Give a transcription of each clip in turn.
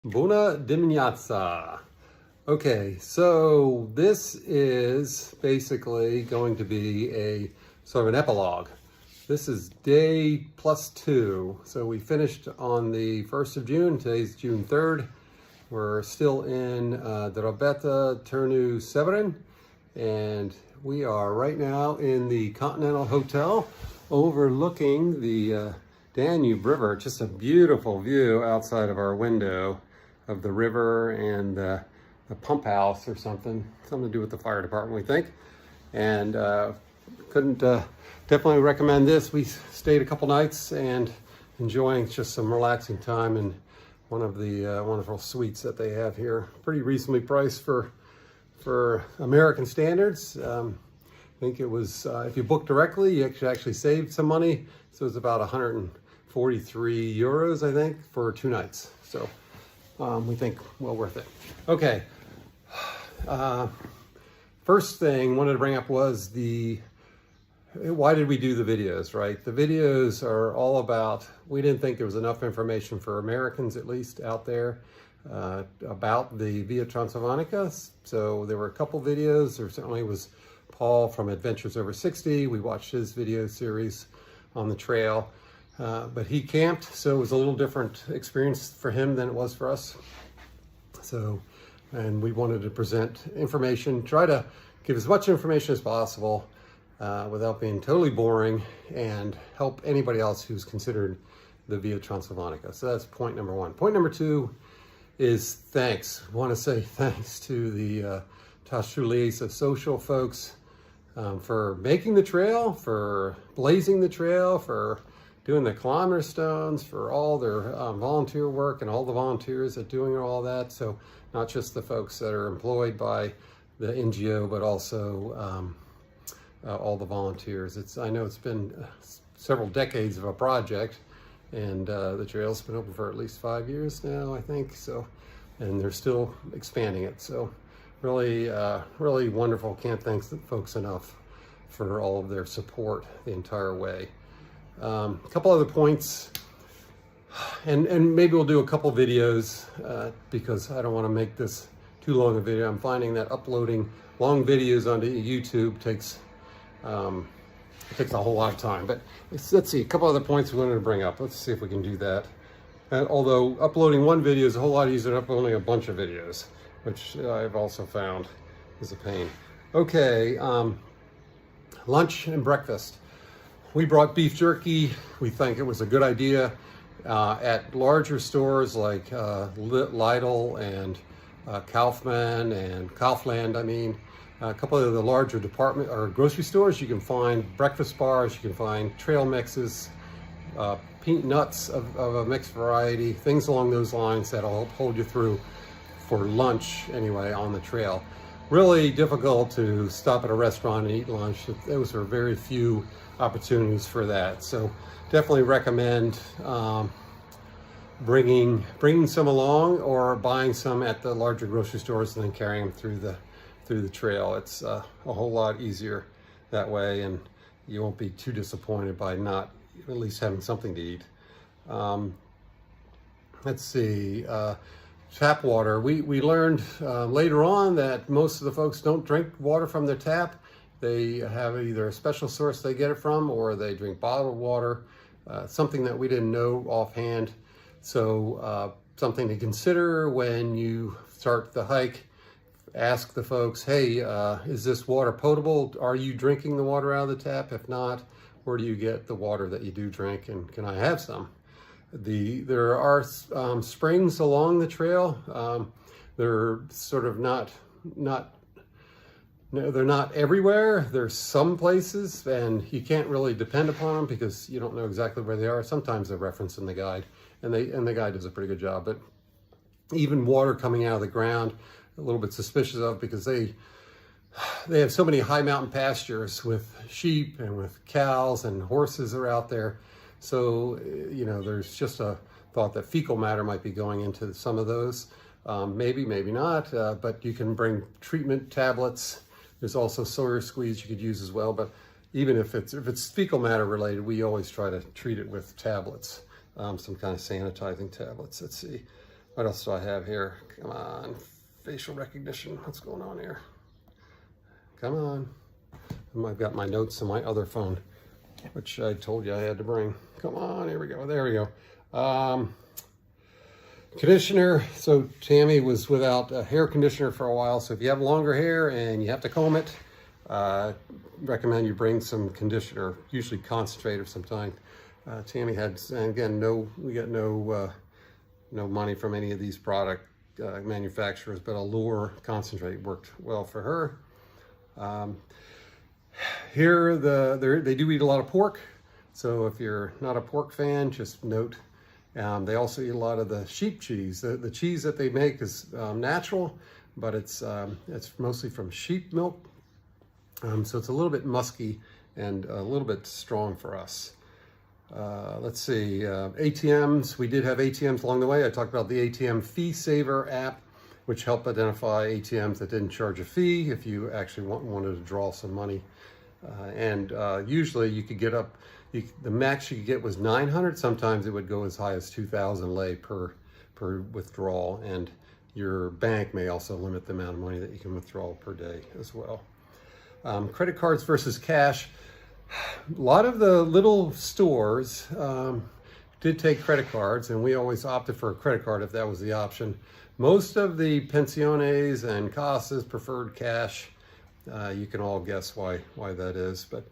Buona dimineața. Okay, so this is basically going to be a sort of an epilogue. This is day +2. So we finished on the 1st of June. Today's June 3rd. We're still in Drobeta Turnu Severin, and we are right now in the Continental Hotel overlooking the Danube River. Just a beautiful view outside of our window of the river and the pump house or something to do with the fire department, we think. And couldn't definitely recommend this. We stayed a couple nights and enjoying just some relaxing time in one of the wonderful suites that they have here. Pretty reasonably priced for American standards. I think it was, if you book directly, you actually saved some money. So it was about 143 euros, I think, for 2 nights. So we think well worth it. Okay. First thing I wanted to bring up was why did we do the videos, right? The videos are all about, we didn't think there was enough information for Americans, at least out there, about the Via Transilvanica. So there were a couple videos. There certainly was Paul from Adventures Over 60. We watched his video series on the trail. But he camped, so it was a little different experience for him than it was for us. So, and we wanted to present information, try to give as much information as possible without being totally boring, and help anybody else who's considered the Via Transilvanica. So that's point number 1. Point number 2 is thanks. I want to say thanks to the Tasuleasa Social folks for making the trail, for blazing the trail, for doing the kilometer stones, for all their volunteer work and all the volunteers that doing all that. So not just the folks that are employed by the NGO, but also all the volunteers. I know it's been several decades of a project, and the trail's been open for at least 5 years now, I think. So, and they're still expanding it. So really, really wonderful. Can't thank the folks enough for all of their support the entire way. A couple other points, and maybe we'll do a couple videos because I don't want to make this too long a video. I'm finding that uploading long videos onto YouTube takes a whole lot of time. But let's see, a couple other points we wanted to bring up. Let's see if we can do that. And although uploading one video is a whole lot easier than uploading a bunch of videos, which I've also found is a pain. Okay, lunch and breakfast. We brought beef jerky. We think it was a good idea at larger stores like Lidl and Kaufland and Kaufland. I mean, a couple of the larger department or grocery stores. You can find breakfast bars. You can find trail mixes, nuts of a mixed variety, things along those lines that'll hold you through for lunch anyway on the trail. Really difficult to stop at a restaurant and eat lunch. Those are very few opportunities for that. So definitely recommend bringing some along or buying some at the larger grocery stores and then carrying them through the trail. It's a whole lot easier that way, and you won't be too disappointed by not at least having something to eat. Let's see. Tap water. We learned later on that most of the folks don't drink water from their tap. They have either a special source they get it from, or they drink bottled water, something that we didn't know offhand. So something to consider when you start the hike. Ask the folks, hey, is this water potable? Are you drinking the water out of the tap? If not, where do you get the water that you do drink, and can I have some? There are springs along the trail. They're sort of they're not everywhere. There's some places, and you can't really depend upon them because you don't know exactly where they are. Sometimes they're referenced in the guide, and the guide does a pretty good job. But even water coming out of the ground, a little bit suspicious of, because they have so many high mountain pastures with sheep and with cows, and horses are out there. So, you know, there's just a thought that fecal matter might be going into some of those. Maybe not, but you can bring treatment tablets. There's also soya squeeze you could use as well. But even if it's fecal matter related, we always try to treat it with tablets, some kind of sanitizing tablets. Let's see. What else do I have here? Come on, facial recognition. What's going on here? Come on. I've got my notes on my other phone, which I told you I had to bring. Come on, here we go. There we go. Conditioner. So Tammy was without a hair conditioner for a while. So if you have longer hair and you have to comb it, recommend you bring some conditioner, usually concentrate of some kind. Tammy had, and again, we got no money from any of these product manufacturers, but Allure concentrate worked well for her. Here, they do eat a lot of pork. So if you're not a pork fan, just note. They also eat a lot of the sheep cheese. The cheese that they make is natural, but it's mostly from sheep milk. So it's a little bit musky and a little bit strong for us. Let's see, ATMs. We did have ATMs along the way. I talked about the ATM Fee Saver app, which helped identify ATMs that didn't charge a fee if you actually wanted to draw some money. Usually you could get up, the max you could get was 900. Sometimes it would go as high as 2,000 lei per withdrawal. And your bank may also limit the amount of money that you can withdraw per day as well. Credit cards versus cash. A lot of the little stores did take credit cards, and we always opted for a credit card if that was the option. Most of the pensiones and casas preferred cash. You can all guess why that is, but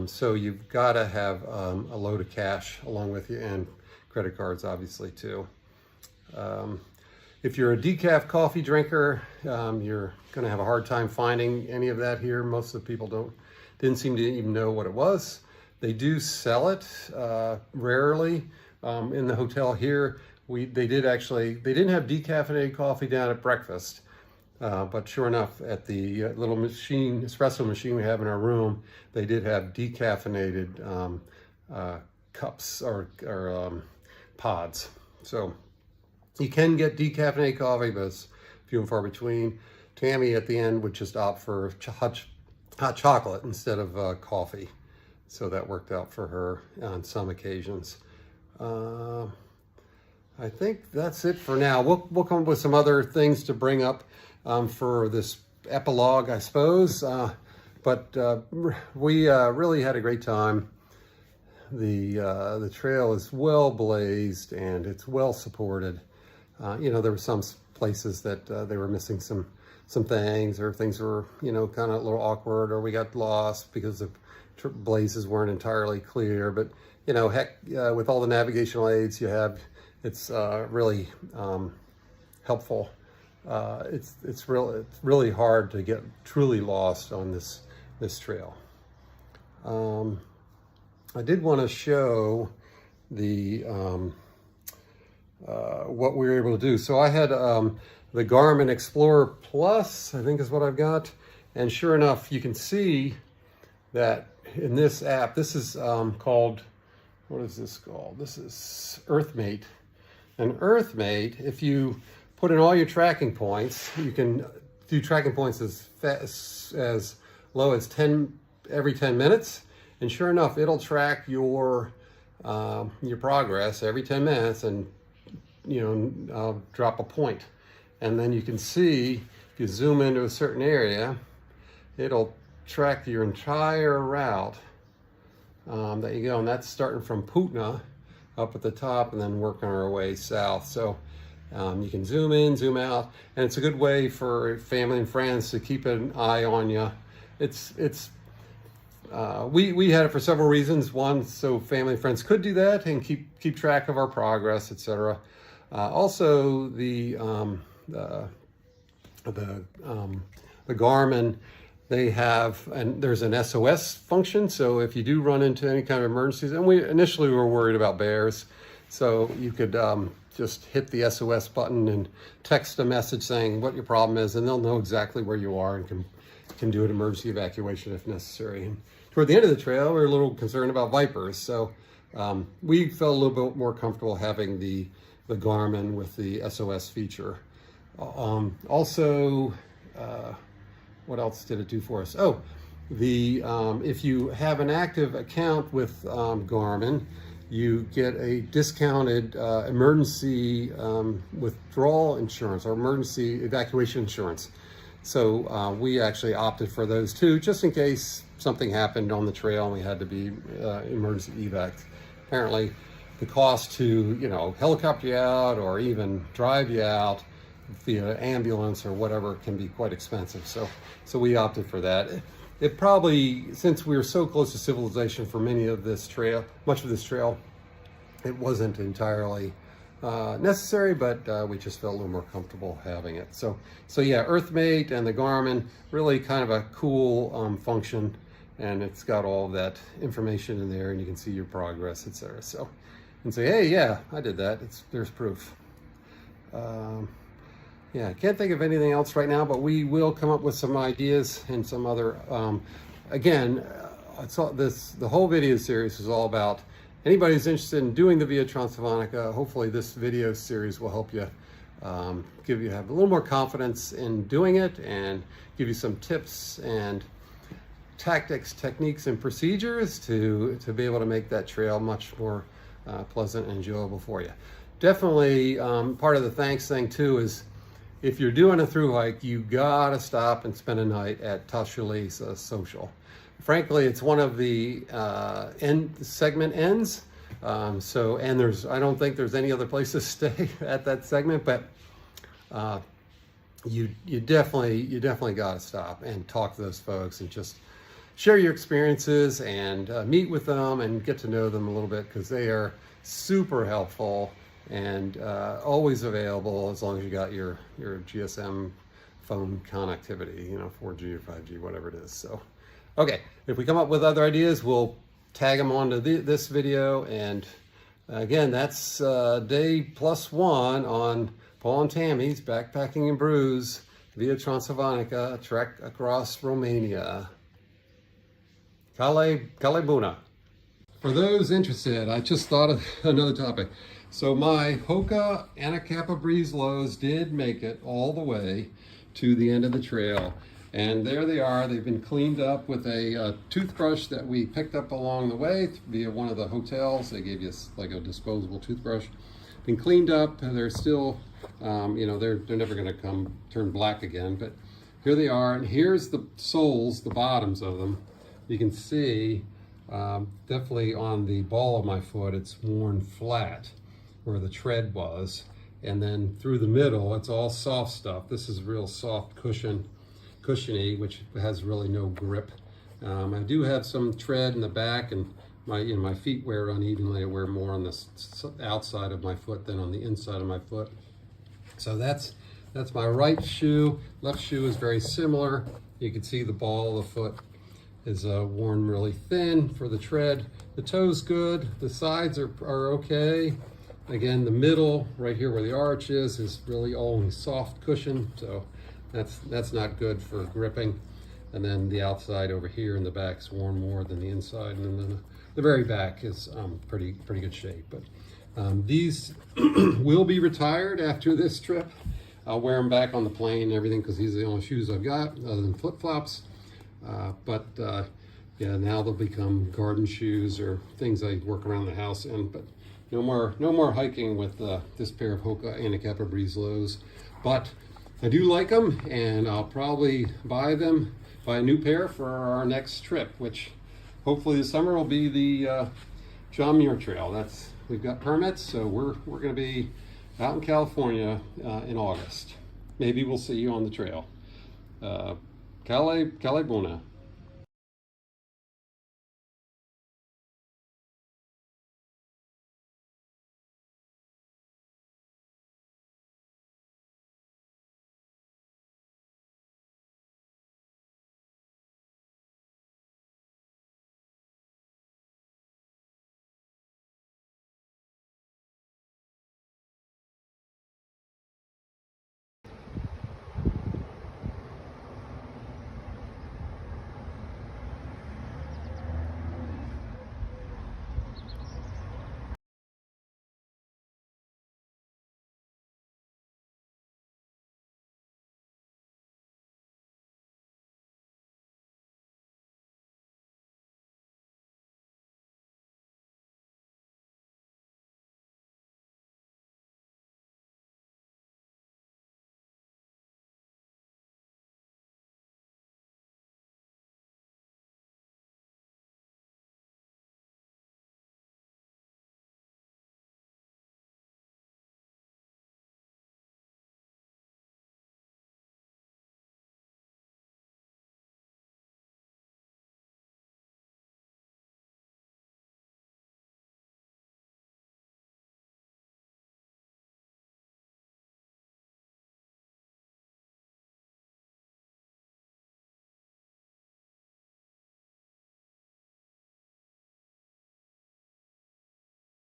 so you've got to have a load of cash along with you, and credit cards obviously too. If you're a decaf coffee drinker, you're going to have a hard time finding any of that here. Most of the people didn't seem to even know what it was. They do sell it rarely in the hotel here. They didn't have decaffeinated coffee down at breakfast. But sure enough, at the little espresso machine we have in our room, they did have decaffeinated cups or pods. So you can get decaffeinated coffee, but it's few and far between. Tammy at the end would just opt for hot chocolate instead of coffee. So that worked out for her on some occasions. I think that's it for now. We'll come up with some other things to bring up for this epilogue, I suppose. But we really had a great time. The trail is well blazed and it's well supported. There were some places that they were missing some things, or things were, kind of a little awkward, or we got lost because the blazes weren't entirely clear. But, heck, with all the navigational aids you have, it's really helpful. It's really hard to get truly lost on this trail. I did want to show the what we were able to do. So I had the Garmin Explorer Plus, I think is what I've got. And sure enough, you can see that in this app, this is called, what is this called? This is EarthMate. And EarthMate, if you put in all your tracking points, you can do tracking points as low as 10 every 10 minutes. And sure enough, it'll track your progress every 10 minutes and, drop a point. And then you can see, if you zoom into a certain area, it'll track your entire route that you go. And that's starting from Putna up at the top and then working our way south. So you can zoom in, zoom out, and it's a good way for family and friends to keep an eye on you. We had it for several reasons. One, so family and friends could do that and keep track of our progress, etc. Also, the Garmin, they have, and there's an SOS function. So if you do run into any kind of emergencies, and we initially were worried about bears, so you could just hit the SOS button and text a message saying what your problem is, and they'll know exactly where you are and can do an emergency evacuation if necessary. And toward the end of the trail, we were a little concerned about vipers, so we felt a little bit more comfortable having the Garmin with the SOS feature. Also, what else did it do for us? Oh, if you have an active account with Garmin, you get a discounted emergency withdrawal insurance or emergency evacuation insurance. So we actually opted for those too, just in case something happened on the trail and we had to be emergency evac. Apparently the cost to, you know, helicopter you out or even drive you out via ambulance or whatever can be quite expensive. So we opted for that. It probably, since we were so close to civilization for much of this trail, it wasn't entirely necessary, but we just felt a little more comfortable having it. So yeah, Earthmate and the Garmin, really kind of a cool function, and it's got all of that information in there, and you can see your progress, etc. So, and say, hey, yeah, I did that. There's proof. Yeah, I can't think of anything else right now, but we will come up with some ideas and some other, again, the whole video series is all about anybody who's interested in doing the Via Transilvanica. Hopefully this video series will help you, have a little more confidence in doing it and give you some tips and tactics, techniques, and procedures to be able to make that trail much more pleasant and enjoyable for you. Definitely part of the thanks thing too is, if you're doing a thru hike, you gotta stop and spend a night at Tasuleasa Social. Frankly, it's one of the segment ends. And I don't think there's any other place to stay at that segment, but you definitely gotta stop and talk to those folks and just share your experiences and meet with them and get to know them a little bit, because they are super helpful and always available as long as you got your GSM phone connectivity, you know, 4G or 5G, whatever it is. So, okay, if we come up with other ideas, we'll tag them onto this video. And again, that's day +1 on Paul and Tammy's Backpacking and Brews Via Transilvanica trek across Romania. Cale Buna. For those interested, I just thought of another topic. So my Hoka Anacapa Breeze Lows did make it all the way to the end of the trail. And there they are. They've been cleaned up with a toothbrush that we picked up along the way via one of the hotels. They gave you like a disposable toothbrush. Been cleaned up, and they're still, you know, they're never gonna turn black again, but here they are. And here's the soles, the bottoms of them. You can see definitely on the ball of my foot, it's worn flat where the tread was, and then through the middle it's all soft stuff. This is real soft cushiony, which has really no grip. I do have some tread in the back, and my feet wear unevenly. I wear more on the outside of my foot than on the inside of my foot. So that's my right shoe. Left shoe is very similar. You can see the ball of the foot is worn really thin for the tread. The toe's good. The sides are okay. Again, the middle, right here where the arch is really only soft cushion, so that's not good for gripping. And then the outside over here in the back is worn more than the inside, and then the very back is pretty good shape. But these will be retired after this trip. I'll wear them back on the plane and everything, because these are the only shoes I've got other than flip-flops. Yeah, now they'll become garden shoes or things I work around the house in. But no more hiking with this pair of Hoka Anacapa Breeze Lows. But I do like them, and I'll probably buy a new pair for our next trip, which hopefully this summer will be the John Muir Trail. We've got permits, so we're going to be out in California in August. Maybe we'll see you on the trail. Cale Buna.